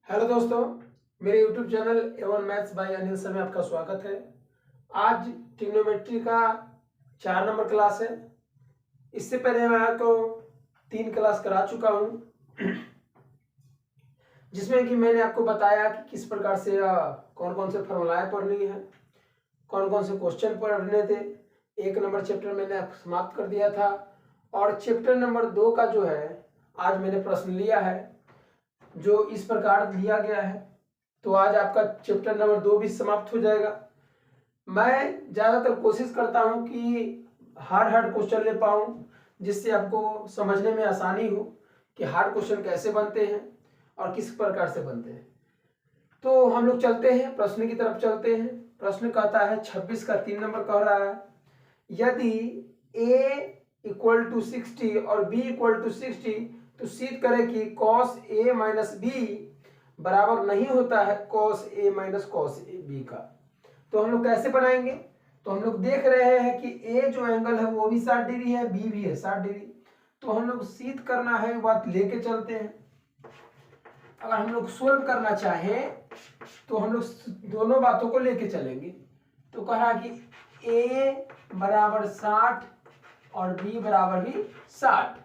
Hello दोस्तों, मेरे YouTube channel A1 maths by Anil sir में आपका स्वागत है। आज ट्रिग्नोमेट्री का 4 नंबर क्लास है। इससे पहले मैं आपको 3 क्लास करा चुका हूँ, जिसमें कि मैंने आपको बताया कि किस प्रकार से कौन कौन से फॉर्मूलाएं पढ़नी है, कौन कौन से क्वेश्चन पढ़ने थे। 1 नंबर चैप्टर मैंने समाप्त कर दिया था और चैप्टर नंबर 2 का जो है आज मैंने प्रश्न लिया है, जो इस प्रकार दिया गया है। तो आज आपका चैप्टर नंबर 2 भी समाप्त हो जाएगा। मैं ज़्यादातर कोशिश करता हूं कि हार्ड क्वेश्चन ले पाऊं, जिससे आपको समझने में आसानी हो कि हार्ड क्वेश्चन कैसे बनते हैं और किस प्रकार से बनते हैं। तो हम लोग चलते हैं, प्रश्न की तरफ चलते हैं। प्रश्न कहता है 26 का 3 नंबर कह रहा है, यदि a = 60 और b = 60 तो सिद्ध करें कि cos a - b बराबर नहीं होता है cos a - cos b का। तो हम लोग कैसे बनाएंगे? तो हम लोग देख रहे हैं कि a जो एंगल है वो भी 60 डिग्री है, b भी है 60 डिग्री। तो हम लोग सिद्ध करना है, बात लेके चलते हैं। अगर हम लोग सोल्व करना चाहें तो हम लोग दोनों बातों को लेके चलेंगे। तो कहा कि a बराबर 60 और b बराबर भी 60।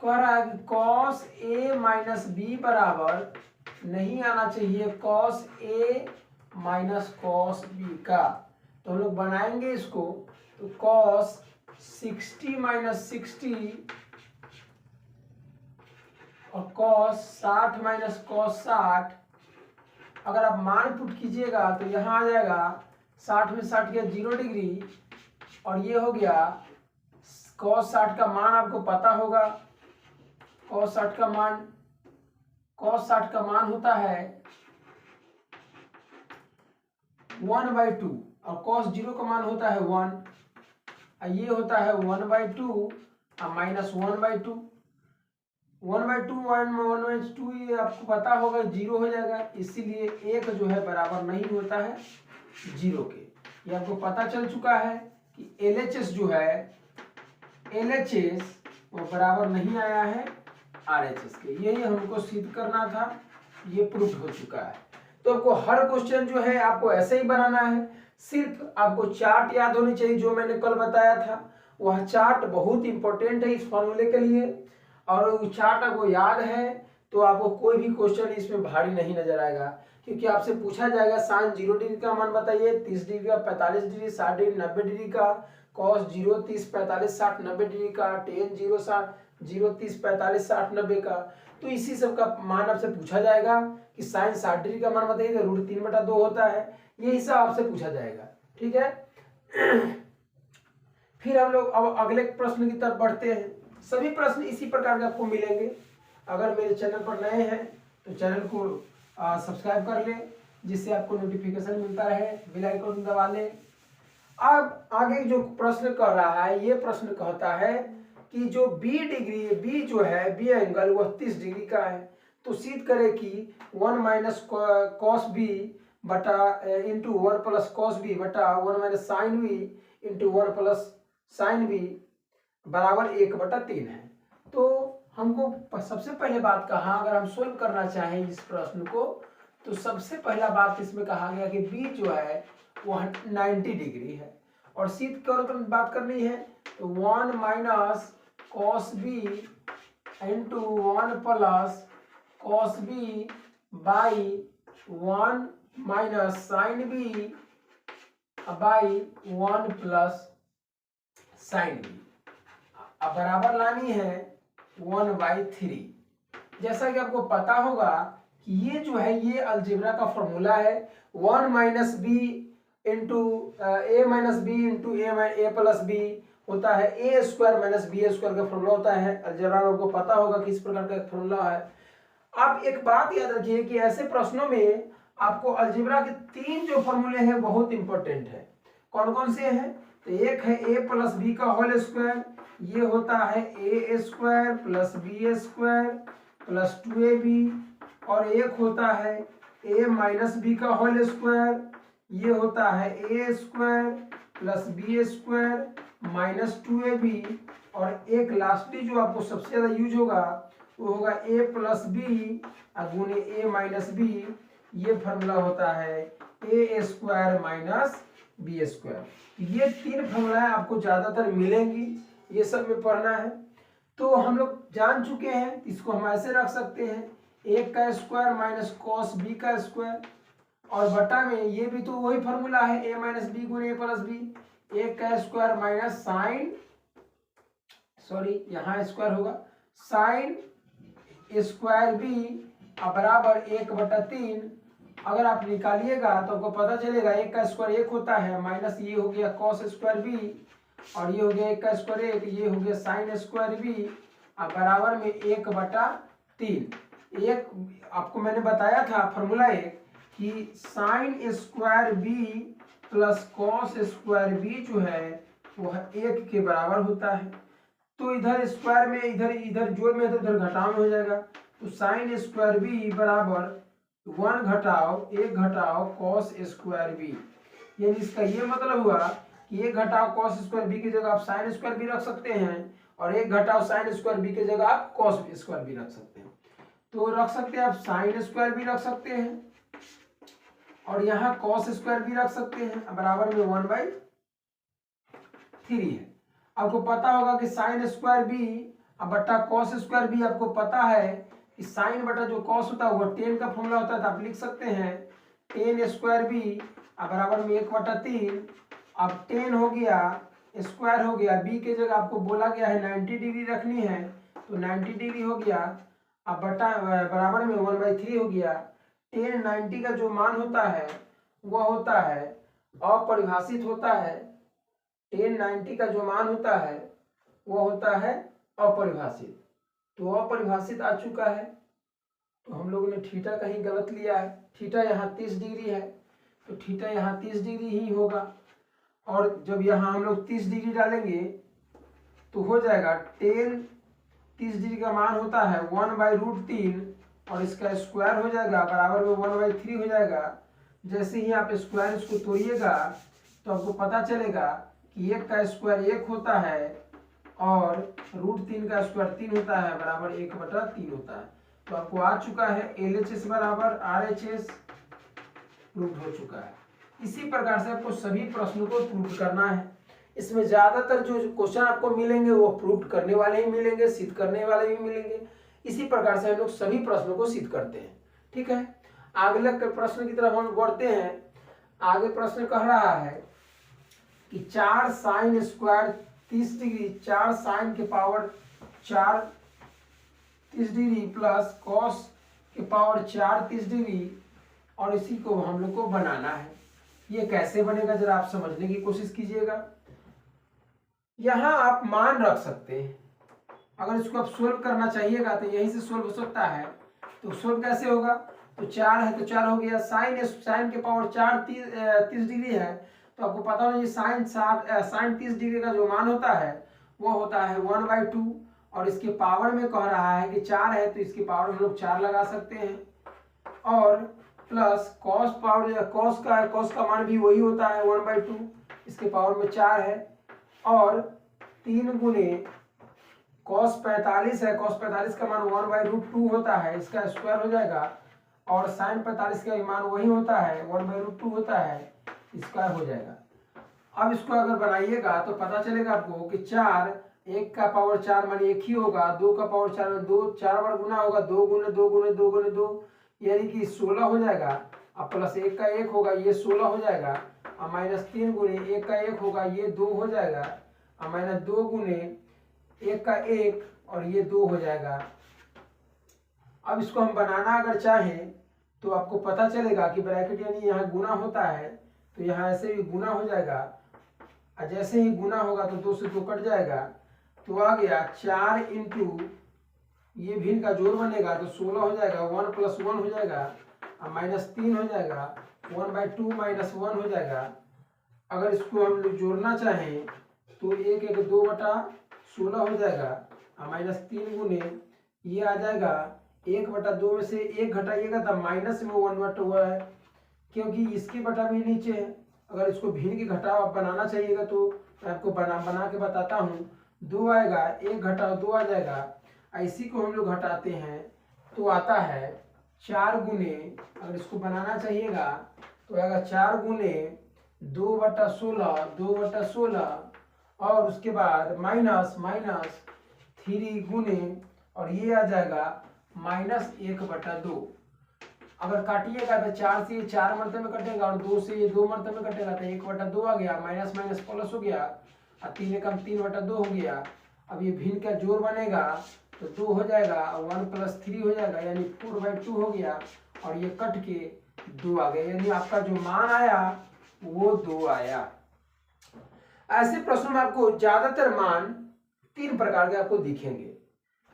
कह रहा है कि cos a - b बराबर नहीं आना चाहिए cos a - cos b का। तो हम लोग बनाएंगे इसको। तो cos 60 - 60 और cos 60 - cos 60, अगर आप मान पुट कीजिएगा तो यहाँ आ जाएगा 60 में 60 गया 0 डिग्री, और ये हो गया cos 60 का मान आपको पता होगा। cos 60 का मान होता है 1/2 और cos 0 का मान होता है 1। ये होता है 1/2 और -1/2। 1/2 1/2 ये आपको पता होगा 0 हो जाएगा, इसीलिए 1 जो है बराबर नहीं होता है 0 के। ये आपको पता चल चुका है कि LHS जो है LHS वो बराबर नहीं आया है RHS के। यही हमको सिद्ध करना था, ये प्रूफ हो चुका है। तो आपको हर क्वेश्चन जो है आपको ऐसे ही बनाना है। सिर्फ आपको चार्ट याद होनी चाहिए, जो मैंने कल बताया था। वह चार्ट बहुत इंपॉर्टेंट है इस फॉर्मूले के लिए, और वो चार्ट आपको याद है तो आपको कोई भी क्वेश्चन इसमें भारी नहीं नजर आएगा। क्योंकि आपसे पूछा जाएगा साइन 0 डिग्री का मान बताइए, 30 डिग्री का, 45 डिग्री, 60 डिग्री, 90 डिग्री का, cos 0 30 45 60 90 डिग्री का, tan 0 0 30 45 60 90 का। तो इसी सब का मान आपसे पूछा जाएगा कि साइन 60 डिग्री का मान बताइए, तो √3/2 होता है। यही सब आपसे पूछा जाएगा, ठीक है। फिर हम लोग अब अगले प्रश्न की तरफ बढ़ते हैं। सभी प्रश्न इसी प्रकार के आपको मिलेंगे। अगर मेरे चैनल पर नए हैं तो चैनल को सब्सक्राइब कर लें, जिससे आपको नोटिफिकेशन मिलता रहे, बेल आइकन दबा लें। अब आगे जो प्रश्न कर रहा है, ये प्रश्न कहता है कि जो बी डिग्री है, बी जो है बी एंगल वह 30 डिग्री का है। तो सिद्ध करें कि 1 - cos b बटा इंटू 1 + cos b बटा 1 - sin b into 1 + sin b बराबर 1/3 है। तो हमको सबसे पहले बात कहा, अगर हम सोल्व करना चाहें इस प्रश्न को, तो सबसे पहला बात इसमें कहा गया कि बी जो है वो 90 डिग्री है। और सिद्ध करो तो बात करनी है, तो 1 - cos b into 1 + cos b by 1 - sin b by 1 + sin b। अब बराबर लानी है 1/3। जैसा कि आपको पता होगा कि ये जो है ये अलजेब्रा का फॉर्मूला है। 1 - b into a - b into a + b होता है a² - b² का फॉर्मूला होता है। अलजेब्रा में आपको पता होगा किस प्रकार का फॉर्मूला है। आप एक बात याद रखिए कि ऐसे प्रश्नों में आपको अलजेब्रा के 3 जो फॉर्मूले हैं बहुत इंपॉर्टेंट है। कौन कौन से हैं? तो एक है a + b का होल स्क्वायर, ये होता है a² + b² + 2ab, और एक होता है a - b का होल स्क्वायर, ये होता है a² + b² - 2ab, और एक लास्टली जो आपको सबसे ज्यादा यूज होगा वो होगा a प्लस बी गुने a माइनस बी। ये फॉर्मूला होता है ए स्क्वायर माइनस बी स्क्वायर। ये तीन फॉर्मूलाएं आपको ज्यादातर मिलेंगी, ये सब में पढ़ना है। तो हम लोग जान चुके हैं, इसको हम ऐसे रख सकते हैं एक का स्क्वायर माइनस कॉस बी का स्क्वायर, और बटा में ये भी तो वही फॉर्मूला है ए माइनस बी गुने ए प्लस बी। एक का स्क्वायर माइनस साइन, सॉरी यहाँ स्क्वायर होगा, साइन स्क्वायर बी बराबर 1/3। अगर आप निकालिएगा तो आपको पता चलेगा एक का स्क्वायर 1 होता है, माइनस ये हो गया कॉस स्क्वायर बी, और ये हो गया एक का स्क्वायर 1, ये हो गया साइन स्क्वायर बी बराबर में 1/3। एक आपको मैंने बताया था फॉर्मूला एक कि sine square B plus cos square B जो है वह 1 के बराबर होता है। तो इधर स्क्वायर में इधर जोड़ में तो इधर घटाव में हो जाएगा। तो साइन स्क्वायर बी बराबर 1 घटाओ 1 घटाओ कॉस स्क्वायर बी, यानी इसका ये मतलब हुआ कि 1 घटाओ कॉस स्क्वायर बी की जगह आप साइन स्क्वायर बी रख सकते हैं, और 1 घटाओ साइन स्क्वायर बी की जगह आप कॉस स्क्वायर बी रख सकते हैं। तो रख सकते हैं आप साइन स्क्वायर भी रख सकते हैं, और यहाँ कॉस स्क्वायर भी रख सकते हैं, बराबर में 1/3 है। आपको पता होगा कि साइन स्क्वायर बी बट्टा कॉस स्क्वायर बी, आपको पता है कि साइन बटा जो कॉस होता है वो 10 का फॉर्मूला होता है, तो आप लिख सकते हैं 10 स्क्वायर बी बराबर में 1/3। अब 10 हो गया स्क्वायर हो गया, बी के जगह आपको बोला गया है 90 डिग्री रखनी है, तो 90 डिग्री हो गया, अब बटा बराबर में 1/3 हो गया। 10 90 का जो मान होता है वह होता है अपरिभाषित होता है। 10 90 का जो मान होता है वह होता है अपरिभाषित। तो अपरिभाषित आ चुका है, तो हम लोगों ने थीटा कहीं गलत लिया है। थीटा यहाँ 30 डिग्री है, तो थीटा यहाँ 30 डिग्री ही होगा, और जब यहाँ हम लोग 30 डिग्री डालेंगे तो हो जाएगा 30 डिग्री का मान होता है 1/√3, और इसका स्क्वायर हो जाएगा बराबर में 1/3 हो जाएगा। जैसे ही आप स्क्वायर इसको तोड़िएगा तो आपको पता चलेगा कि 1 का स्क्वायर 1 होता है, और √3 का स्क्वायर 3 होता है, बराबर 1/3 होता है। तो आपको आ चुका है LHS बराबर RHS प्रूफ हो चुका है। इसी प्रकार से आपको सभी प्रश्नों को प्रूफ करना है। इसमें ज्यादातर जो क्वेश्चन आपको मिलेंगे वो प्रूफ करने वाले ही मिलेंगे, सिद्ध करने वाले भी मिलेंगे। इसी प्रकार से हम लोग सभी प्रश्नों को सिद्ध करते हैं। ठीक है, अगले प्रश्न की तरफ हम बढ़ते हैं। आगे प्रश्न कह रहा है कि 4 साइन स्क्वायर 30 डिग्री, 4 साइन के पावर 4 30 डिग्री प्लस कॉस के पावर 4 30 डिग्री, और इसी को हम लोग को बनाना है। ये कैसे बनेगा जरा आप समझने की कोशिश कीजिएगा। यहाँ आप मान रख सकते हैं, अगर इसको आप सोल्व करना चाहिएगा तो यहीं से सोल्व हो सकता है। तो सोल्व कैसे होगा, तो 4 है तो 4 हो गया, साइन के पावर 4 30 डिग्री है, तो आपको पता होना चाहिए साइन 30 डिग्री का जो मान होता है वो होता है 1/2, और इसके पावर में कह रहा है कि 4 है तो इसके पावर में हम लोग 4 लगा सकते हैं, और प्लस कॉस का मान भी वही होता है 1/2, इसके पावर में 4 है, और 3 गुने कॉस 45 है, कॉस 45 का मान 1/√2 होता है, इसका स्क्वायर हो जाएगा, और साइन 45 का मान वही होता है 1/√2 होता है, इसका हो जाएगा। अब इसको अगर बनाइएगा तो पता चलेगा आपको कि 4 1 का पावर 4 मान 1 ही होगा, 2 का पावर 4 में 2 4 बार गुना होगा, 2 गुने 2 गुने 2 गुने 2 यानी कि 16 हो जाएगा। अब प्लस 1 का 1 होगा, ये 16 हो जाएगा, और माइनस 3 गुने 1 का 1 होगा, ये 2 हो जाएगा, और माइनस 2 गुने 1 का 1, और ये 2 हो जाएगा। अब इसको हम बनाना अगर चाहें तो आपको पता चलेगा कि ब्रैकेट यानी यहाँ गुना होता है, तो यहाँ ऐसे भी गुना हो जाएगा, और जैसे ही गुना होगा तो 2 से 2 कट जाएगा, तो आ गया 4 इंटू ये भिन्न का जोड़ बनेगा तो 16 हो जाएगा, 1 + 1 हो जाएगा, और -3 हो जाएगा, 1/2 - 1 हो जाएगा। अगर इसको हम लोग जोड़ना चाहें तो 1 1 2/16 हो जाएगा, और -3 गुने ये आ जाएगा 1/2 में से 1 घटाइएगा तब माइनस में 1/2 हुआ है, क्योंकि इसकी बटा भी नीचे है। अगर इसको भिन्न की घटाव आप बनाना चाहिएगा तो मैं आपको बना के बताता हूँ। 2 आएगा, 1 घटाओ 2 आ जाएगा, इसी को हम लोग घटाते हैं तो आता है 4 गुने, अगर इसको बनाना चाहिएगा तो आएगा 4 गुने 2/16 और उसके बाद माइनस 3 गुने और ये आ जाएगा -1/2। अगर काटिएगा तो 4 से ये 4 मरतबे कटेगा और 2 से ये 2 मरतबे कटेगा तो 1/2 आ गया, माइनस माइनस प्लस हो गया और 3 एकम 3/2 हो गया। अब ये भिन्न का जोड़ बनेगा तो 2 हो जाएगा और 1 + 3 हो जाएगा, यानी 4/2 हो गया और ये कट के 2 आ गया, यानी आपका जो मान आया वो 2 आया। ऐसे प्रश्नों में आपको ज्यादातर मान 3 प्रकार के आपको दिखेंगे।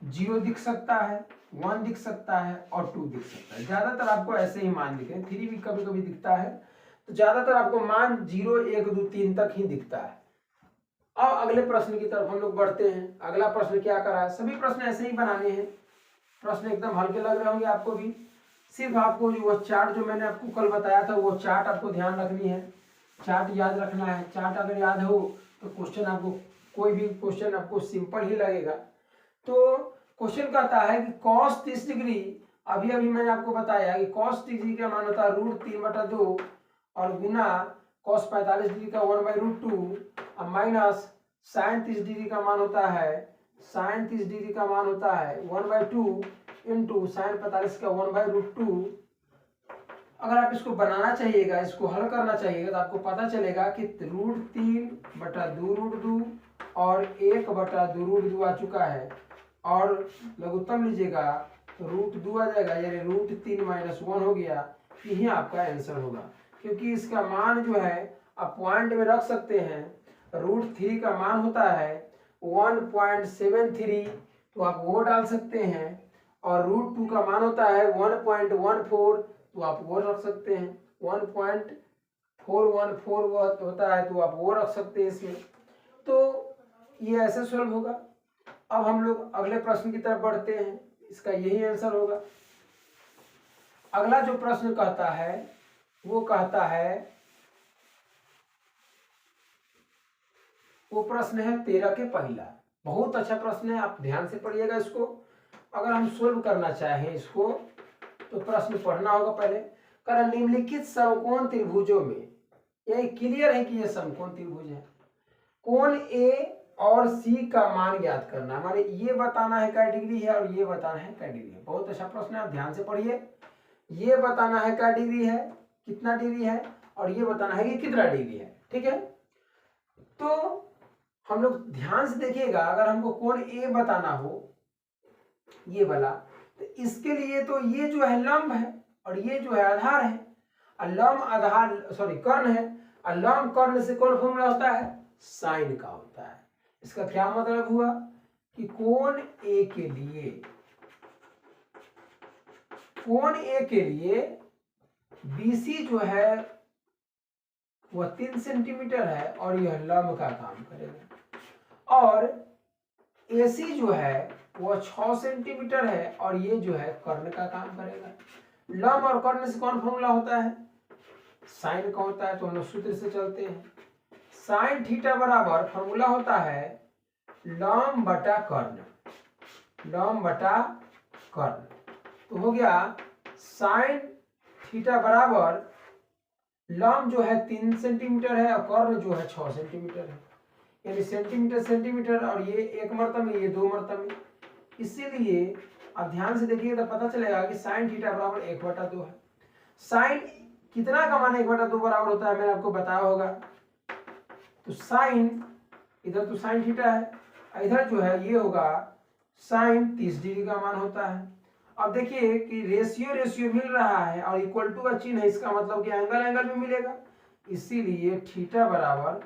0 दिख सकता है, 1 दिख सकता है और 2 दिख सकता है। ज्यादातर आपको ऐसे ही मान दिखेंगे, 3 भी कभी कभी दिखता है, तो ज्यादातर आपको मान 0, 1, 2, 3 तक ही दिखता है। अब अगले प्रश्न की तरफ हम लोग बढ़ते हैं। अगला प्रश्न क्या कर रहा है, सभी प्रश्न ऐसे ही बनाने हैं, प्रश्न एकदम हल्के लग रहे होंगे आपको भी। सिर्फ आपको वो चार्ट जो मैंने आपको कल बताया था वो चार्ट आपको ध्यान रखनी है, चार्ट याद रखना है। चार्ट अगर याद हो तो क्वेश्चन आपको, कोई भी क्वेश्चन आपको सिंपल ही लगेगा। तो क्वेश्चन कहता है कि cos 30 डिग्री, अभी मैंने आपको बताया कि cos 30 डिग्री का मान होता है √3/2 और गुना cos 45 डिग्री का 1/√2 और माइनस sin 30 डिग्री का मान होता है 1/2 इंटू sin 45 का 1/√2। अगर आप इसको बनाना चाहिएगा, इसको हल करना चाहिएगा तो आपको पता चलेगा कि √3/2√2 और 1/2√2 आ चुका है और लघुत्तम लीजिएगा तो √2 आ जाएगा, यानी √3 - 1 हो गया। यही आपका आंसर होगा, क्योंकि इसका मान जो है आप पॉइंट में रख सकते हैं। √3 का मान होता है 1.73, तो आप वो डाल सकते हैं, और √2 का मान होता है 1.14, तो आप वो रख सकते हैं। 1.414 होता है तो आप वो रख सकते हैं इसमें। तो ये ऐसे सॉल्व होगा। अब हम लोग अगले प्रश्न की तरफ बढ़ते हैं, इसका यही आंसर होगा। अगला जो प्रश्न कहता है वो कहता है, वो प्रश्न है 13 के पहला। बहुत अच्छा प्रश्न है, आप ध्यान से पढ़िएगा इसको। अगर हम सोल्व करना चाहें इसको तो प्रश्न पढ़ना होगा पहले। कारण निम्नलिखित समकोण त्रिभुजों में, यही क्लियर है कि ये समकोण त्रिभुज है, कोण ए और सी का मान ज्ञात करना, हमारे ये बताना है क्या डिग्री है और ये बताना है क्या डिग्री है। बहुत अच्छा प्रश्न है, आप ध्यान से पढ़िए। ये बताना है क्या डिग्री है, कितना डिग्री है, और ये बताना है कि कितना डिग्री है। ठीक है, तो हम लोग ध्यान से देखिएगा। अगर हमको कोण ए बताना हो, ये वाला, तो इसके लिए तो ये जो है लंब है और ये जो है आधार है, और लंब आधार कर्ण है, और लंब कर्ण से कौन फॉर्मूला होता है, साइन का होता है। इसका क्या मतलब हुआ कि कोण ए के लिए BC जो है वह 3 सेंटीमीटर है और यह लंब का काम करेगा, और AC जो है वह 6 सेंटीमीटर है और ये जो है कर्ण का काम करेगा। लंब और कर्ण से कौन फॉर्मूला होता है, साइन का होता है। तो हम लोग सूत्र से चलते हैं। साइन थीटा बराबर फॉर्मूला होता है लंब बटा कर्ण, तो हो गया साइन थीटा बराबर लंब जो है 3 सेंटीमीटर है और कर्ण जो है 6 सेंटीमीटर है, यानी सेंटीमीटर और ये 1 मरतबे, ये 2 मरतबे। इसीलिए आप ध्यान से देखिए तो पता चलेगा कि साइन थीटा बराबर 1/2 है। साइन कितना का मान 1/2 बराबर होता है, मैंने आपको बताया होगा। तो साइन, इधर तो साइन थीटा है, इधर जो है ये होगा साइन 30 डिग्री का मान होता है। अब देखिए कि रेशियो मिल रहा है और इक्वल टू का चिन्ह है, इसका मतलब कि एंगल भी मिलेगा, इसीलिए थीटा बराबर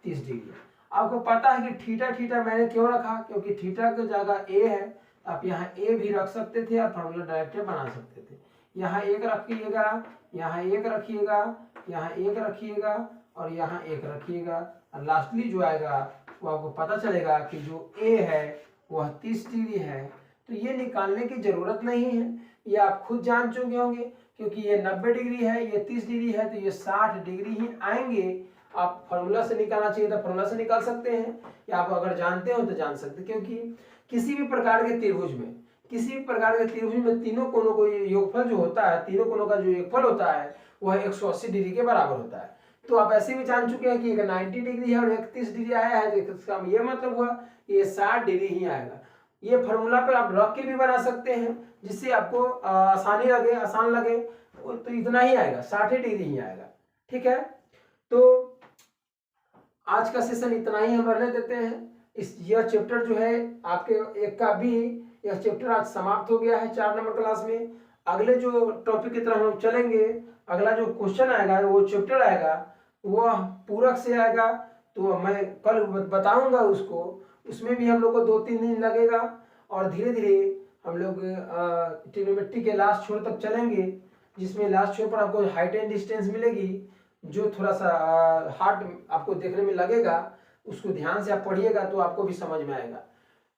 30 डिग्री। आपको पता है कि थीटा मैंने क्यों रखा, क्योंकि थीटा की जगह ए है, आप यहाँ ए भी रख सकते थे और फॉर्मूला डायरेक्ट बना सकते थे। यहाँ 1 रखिएगा, यहाँ 1 रखिएगा, यहाँ 1 रखिएगा और यहाँ 1 रखिएगा, और लास्टली जो आएगा वो आपको पता चलेगा कि जो ए है वह 30 डिग्री है। तो ये निकालने की जरूरत नहीं है, ये आप खुद जान चुके होंगे, क्योंकि ये 90 डिग्री है, ये 30 डिग्री है, तो ये 60 डिग्री ही आएंगे। आप फॉर्मूला से निकालना चाहिए तो फॉर्मूला से निकाल सकते हैं, या आप अगर जानते हो तो जान सकते हैं। क्योंकि किसी भी प्रकार के त्रिभुज में, किसी भी प्रकार के त्रिभुज में तीनों कोनों को योगफल जो होता है, तीनों कोनों का जो योगफल होता है वह 180 डिग्री के बराबर होता है। तो आप ऐसे भी जान चुके हैं कि अगर 90 डिग्री है और 31 डिग्री आया है तो इसका ये मतलब हुआ ये 60 डिग्री ही आएगा। ये फार्मूला पर आप रख के भी बना सकते हैं जिससे आपको आसानी लगे, आसान लगे, तो इतना ही आएगा, 60 डिग्री ही आएगा। ठीक है, तो आज का सेशन इतना ही हम रहने देते हैं। यह चैप्टर जो है आपके एक का भी, यह चैप्टर आज समाप्त हो गया है 4 नंबर क्लास में। अगले जो टॉपिक की तरफ हम चलेंगे, अगला जो क्वेश्चन आएगा, वो चैप्टर आएगा, वह पूरक से आएगा। तो मैं कल बताऊंगा उसको, उसमें भी हम लोग को 2-3 दिन लगेगा और धीरे धीरे हम लोग ट्रिग्नोमेट्री के लास्ट छोर तक चलेंगे, जिसमें लास्ट छोर पर आपको हाइट एंड डिस्टेंस मिलेगी, जो थोड़ा सा हार्ड आपको देखने में लगेगा। उसको ध्यान से आप पढ़िएगा तो आपको भी समझ में आएगा।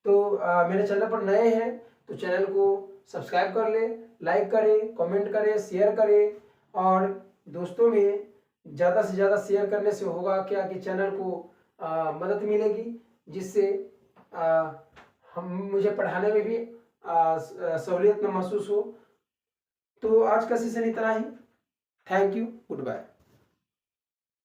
तो मेरे चैनल पर नए हैं तो चैनल को सब्सक्राइब कर ले, लाइक करें, कमेंट करें, शेयर करें, और दोस्तों में ज़्यादा से ज़्यादा शेयर करने से होगा क्या कि चैनल को मदद मिलेगी, जिससे हम मुझे पढ़ाने में भी सहूलियत महसूस हो। तो आज का सेशन इतना ही। Thank you, good bye.